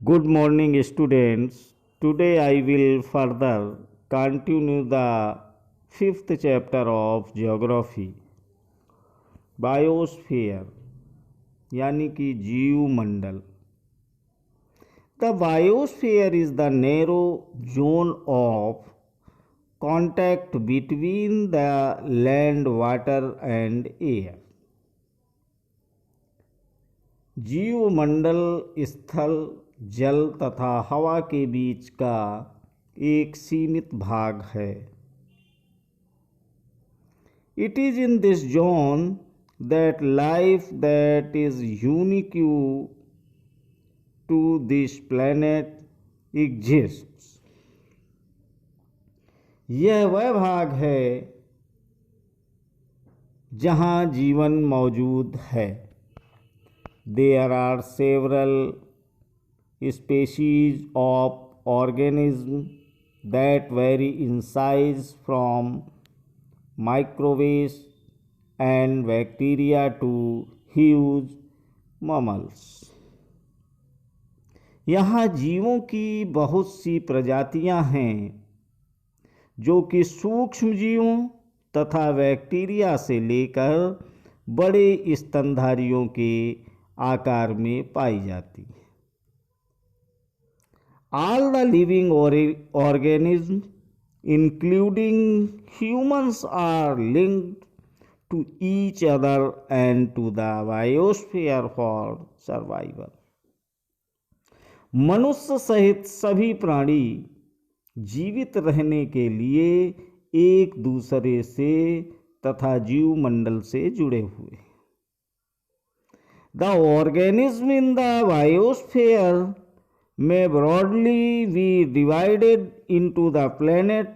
Good morning, students. Today I will further continue the fifth chapter of Geography, Biosphere, यानी कि जीव मंडल. The biosphere is the narrow zone of contact between the land, water, and air. जीव मंडल स्थल, जल तथा हवा के बीच का एक सीमित भाग है. It is in this zone that life that is unique to this planet exists. यह वह भाग है जहाँ जीवन मौजूद है. There are several species of organisms that vary in size from microbes and bacteria to huge mammals. यहाँ जीवों की बहुत सी प्रजातियां हैं जो कि सूक्ष्म जीवों तथा बैक्टीरिया से लेकर बड़े स्तनधारियों के आकार में पाई जाती है. All the living organisms, including humans, are linked to each other and to the biosphere for survival. मनुष्य सहित सभी प्राणी जीवित रहने के लिए एक दूसरे से तथा जीव मंडल से जुड़े हुए. The organism in the biosphere may broadly be divided into the planet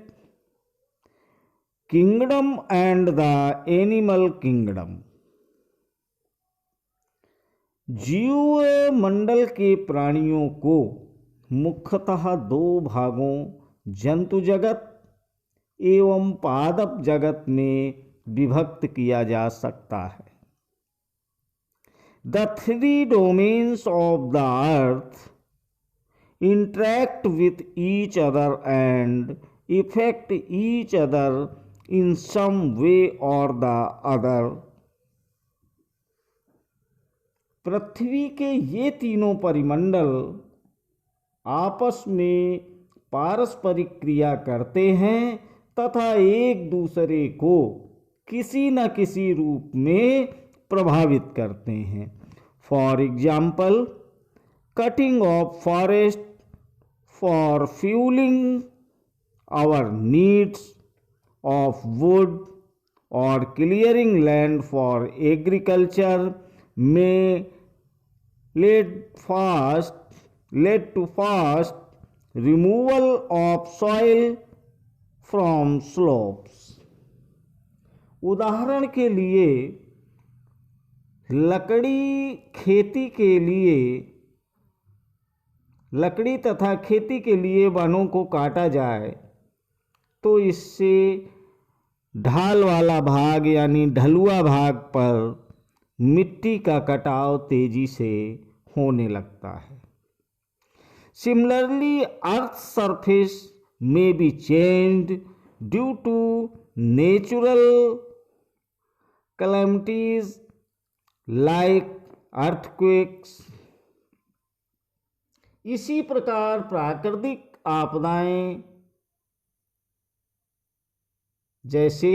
kingdom and the animal kingdom. जीव मंडल के प्राणियों को मुख्यतः दो भागों जंतु जगत एवं पादप जगत में विभक्त किया जा सकता है. The three domains of the earth interact with each other and affect each other in some way or the other. पृथ्वी के ये तीनों परिमंडल आपस में पारस्परिक क्रिया करते हैं तथा एक दूसरे को किसी न किसी रूप में प्रभावित करते हैं. For example, cutting of forest for fueling our needs of wood or clearing land for agriculture may lead to fast removal of soil from slopes. उदाहरण के लिए लकड़ी तथा खेती के लिए वनों को काटा जाए तो इससे ढाल वाला भाग यानी ढलुआ भाग पर मिट्टी का कटाव तेजी से होने लगता है. Similarly, earth surface may be changed due to natural calamities like earthquakes. इसी प्रकार प्राकृतिक आपदाएं जैसे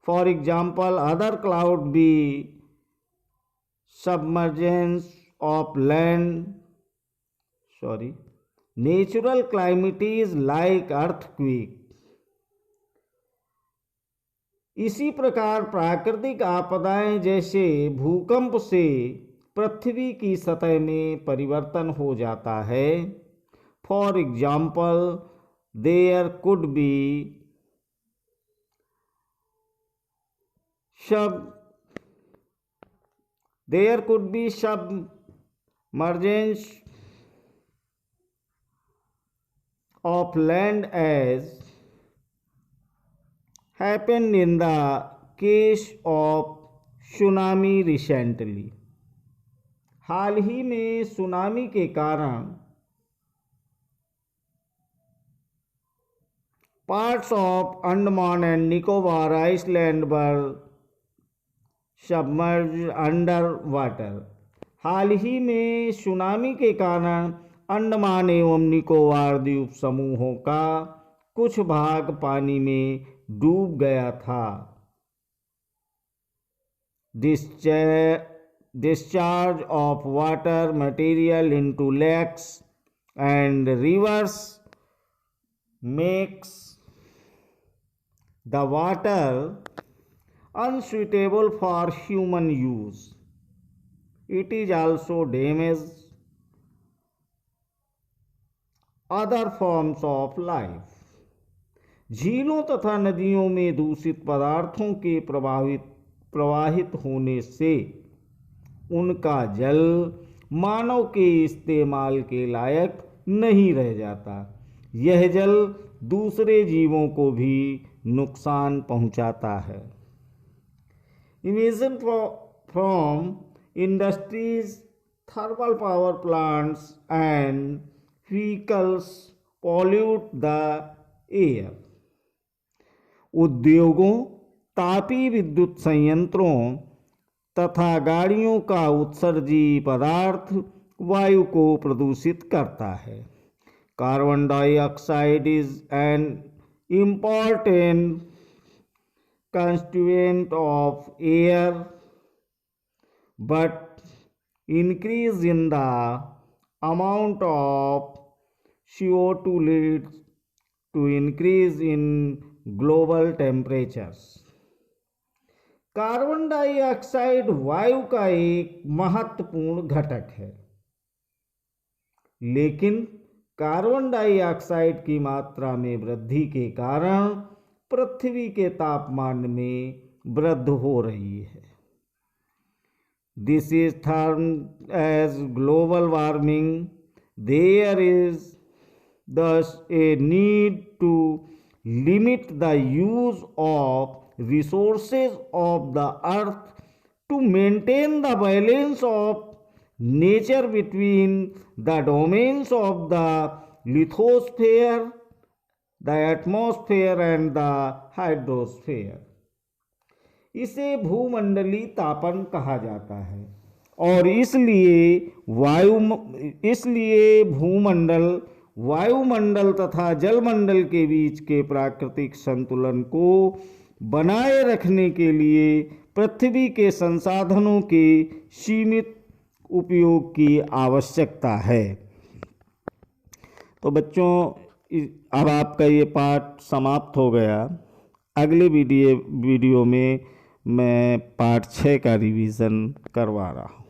for example other could be submergence of land natural calamities like earthquake. इसी प्रकार प्राकृतिक आपदाएं जैसे भूकंप से पृथ्वी की सतह में परिवर्तन हो जाता है. For example, there could be submergence of land as happened in the case of tsunami recently. हाल ही में सुनामी के कारण parts of Andaman and Nicobar island were submerge under water. हाल ही में सुनामी के कारण अंडमान एवं निकोबार द्वीप समूहों का कुछ भाग पानी में डूब गया था। Discharge of water material into lakes and rivers makes the water unsuitable for human use. It is also damages other forms of life. झीलों तथा नदियों में दूषित पदार्थों के प्रवाहित होने से उनका जल मानव के इस्तेमाल के लायक नहीं रह जाता। यह जल दूसरे जीवों को भी नुकसान पहुंचाता है। Emission from industries, thermal power plants and vehicles pollute the air. उद्योगों, तापीय विद्युत संयंत्रों तथा गाड़ियों का उत्सर्जी पदार्थ वायु को प्रदूषित करता है। Carbon dioxide is an important constituent of air, but increase in the amount of CO2 leads to increase in global temperatures. Carbon dioxide वायु का एक महत्वपूर्ण घटक है, लेकिन कार्बन डाइऑक्साइड की मात्रा में वृद्धि के कारण पृथ्वी के तापमान में वृद्धि हो रही है। This is termed as global warming. There is thus a need to limit the use of resources of the earth to maintain the balance of nature between the domains of the lithosphere, the atmosphere and the hydrosphere. इसे भूमंडलीय तापन कहा जाता है और इसलिए भूमंडल, वायुमंडल तथा जलमंडल के बीच के प्राकृतिक संतुलन को बनाए रखने के लिए पृथ्वी के संसाधनों के सीमित उपयोग की आवश्यकता है। तो बच्चों, अब आपका ये पाठ समाप्त हो गया। अगले वीडियो में मैं पाठ 6 का रिवीजन करवा रहा हूँ।